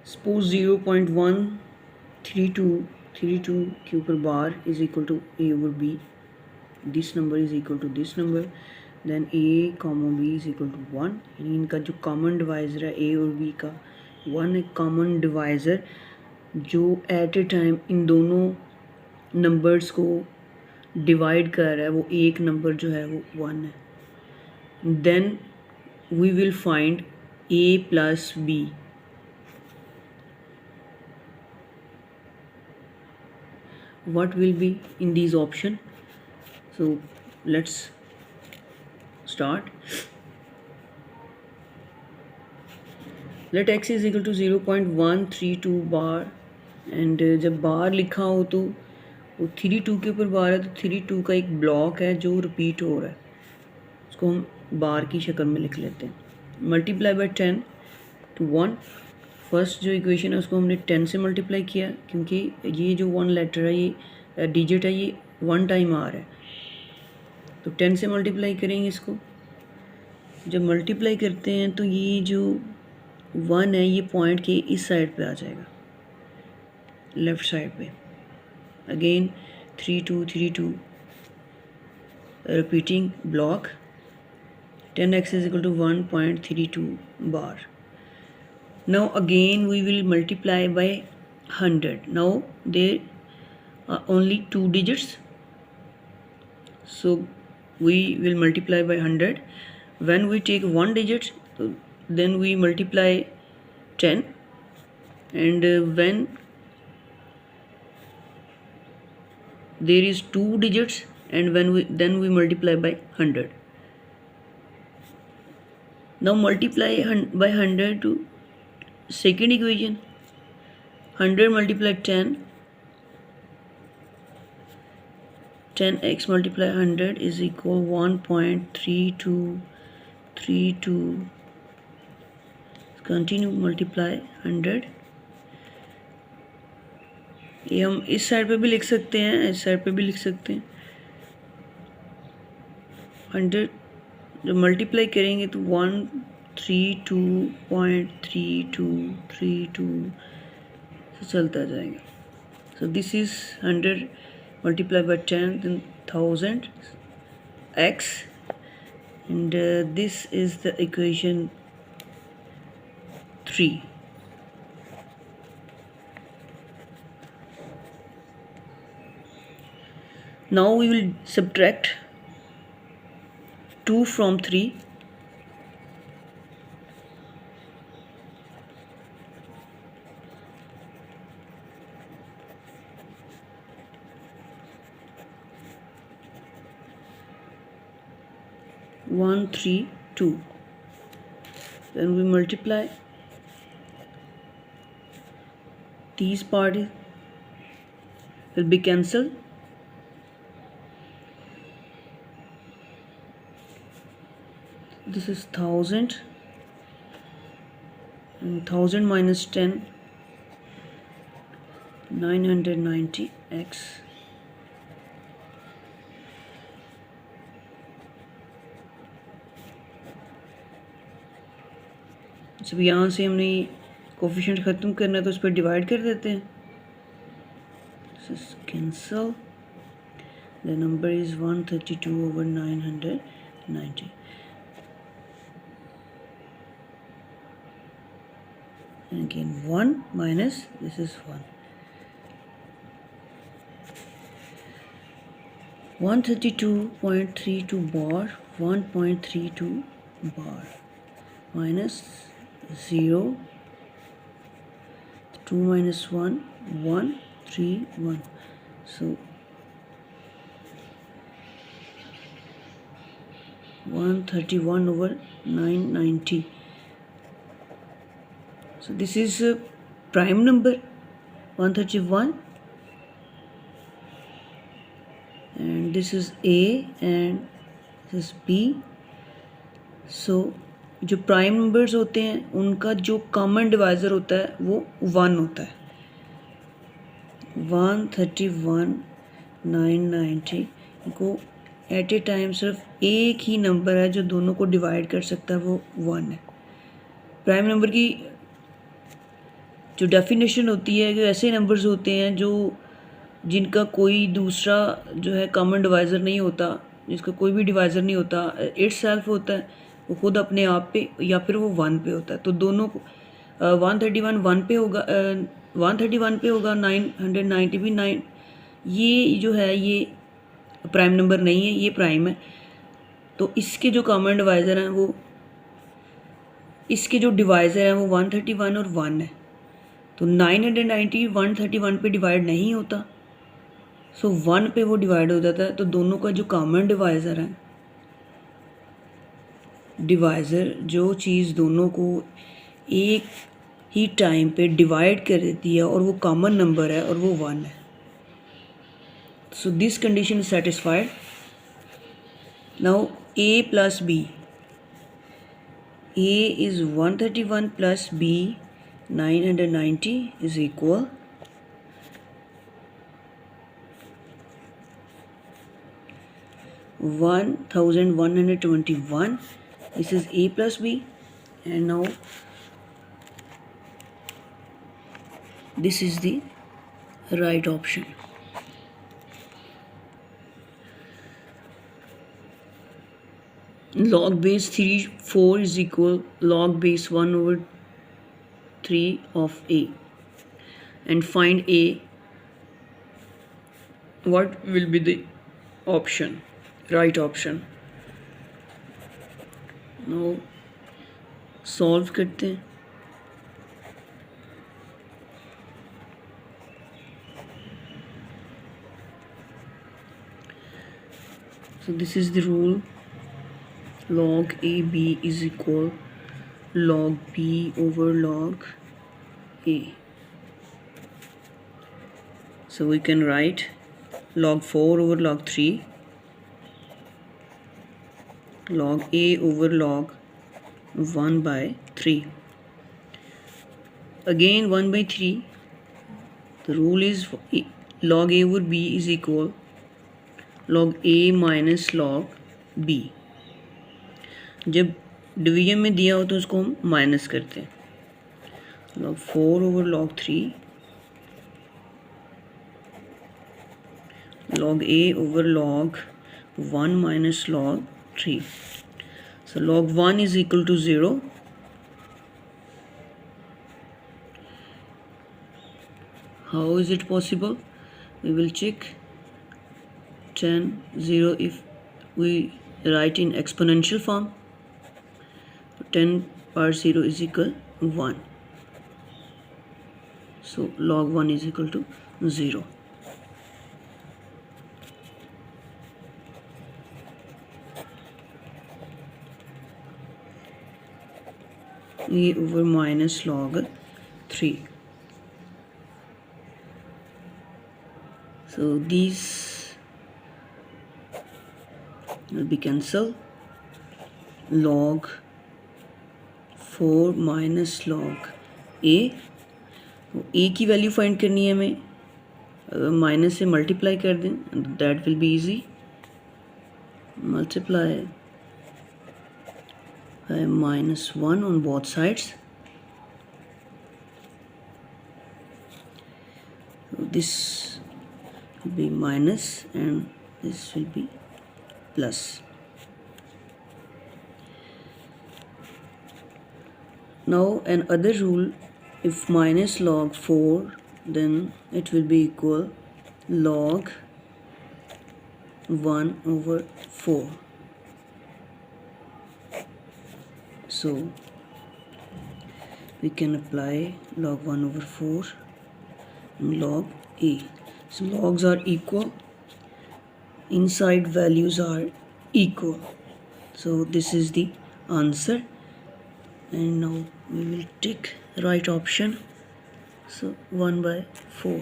Suppose 0.13232 के ऊपर bar is equal to a over b, this number is equal to this number, then a comma b is equal to 1, यानी इनका जो common divisor है ए और B का 1 है कॉमन डिवाइज़र जो एट ए टाइम इन दोनों नंबर्स को डिवाइड कर रहा है, वो एक नंबर जो है वो 1 है. Then we will find a plus b. What will be in these option? So let's start. Let x is equal to 0.132 bar and जब बार लिखा हो तो वो 32 के ऊपर बार है तो 32 का एक ब्लॉक है जो रिपीट हो रहा है, उसको हम बार की शक्ल में लिख लेते हैं. Multiply by 10 to 1. फर्स्ट जो इक्वेशन है उसको हमने 10 से मल्टीप्लाई किया क्योंकि ये जो 1 लेटर है, ये डिजिट है, ये 1 टाइम आ रहा है, तो 10 से मल्टीप्लाई करेंगे इसको. जब मल्टीप्लाई करते हैं तो ये जो 1 है ये पॉइंट के इस साइड पे आ जाएगा, लेफ़्ट साइड पे. Again 3232 repeating block. 10x is equal to 1.32 bar. Now again we will multiply by 100. Now there are only 2 digits, so we will multiply by 100. When we take 1 digit, then we multiply 10, and when there is 2 digits and then we multiply by 100. Now multiply by 100 to second equation. 100 multiply 10, 10x multiply 100 is equal 1.3232. Continue multiply 100. ये हम इस side पे भी लिख सकते हैं, इस side पे भी लिख सकते हैं. 100 जब मल्टीप्लाई करेंगे तो 132.3232 चलता जाएगा. So this is 100 multiply by 10 then 1000 x, and this is the equation 3. Now we will subtract 2 from 3. One, 3, 2. Then we multiply. These part will be cancelled. This is 1000, and 1000 minus 10, 990x. जब यहाँ से हमने coefficient ख़त्म करना है तो उस पर डिवाइड कर देते हैं. Cancel. The number is 132 over 990. And again 1 minus this is 1. 132.32 bar, 1.32 bar minus 0, 2 minus 1, 1, 3, 1. So 131 over 990. So this is a prime number 131, and this is A and this is B. So जो prime numbers होते हैं उनका जो common divisor होता है वो 1 होता है. 131 990 को एट ए टाइम सिर्फ एक ही नंबर है जो दोनों को डिवाइड कर सकता है, वो 1 है. प्राइम नंबर की जो डेफिनेशन होती है कि ऐसे नंबर्स होते हैं जो जिनका कोई दूसरा जो है कॉमन डिवाइज़र नहीं होता, जिसका कोई भी डिवाइज़र नहीं होता, इट सेल्फ होता है, वो खुद अपने आप पे, या फिर वो 1 पे होता है। तो दोनों को 131 1 पे होगा, 131 पे होगा, 990 भी 9। ये जो है ये प्राइम नंबर नहीं है, ये प्राइम है। तो इसके जो कॉमन डिवाइज़र हैं वो, इसके जो डिवाइज़र हैं वो 131 और 1 है। तो 990 131 पे डिवाइड नहीं होता, सो 1 पे वो डिवाइड हो जाता है। तो दोनों का जो कॉमन डिवाइज़र है, डिवाइज़र जो चीज़ दोनों को एक ही टाइम पे डिवाइड कर देती है और वो कॉमन नंबर है और वो 1 है। So this condition is satisfied. Now a plus b, a is 131 plus b 990 is equal 1121. This is a plus b, and now this is the right option. Log base 3 4 is equal log base 1 over 3 of a, and find a. What will be the option, right option? Now solve करते हैं। So this is the rule, log AB is equal log B over log A. So we can write log 4 over log 3, log A over log 1 by 3. Again 1 by 3. The rule is log A over B is equal log A minus log B. जब division में दिया हो तो उसको हम minus करते हैं। log 4 over log 3, log A over log 1 minus log 3. So log 1 is equal to 0. How is it possible? We will check. 10 0 if we write in exponential form. 10 power 0 is equal 1. So log 1 is equal to 0. A over minus log 3. So these will be cancelled. Log 4 minus log a, तो a की value find करनी है हमें, अगर minus से multiply कर दें that will be easy. Multiply by -1 on both sides. So this will be minus and this will be plus. Now another rule, if minus log 4 then it will be equal log 1 over 4. So we can apply log 1 over 4 and log a. So logs are equal, inside values are equal. So this is the answer, and now we will tick right option. So 1 by 4.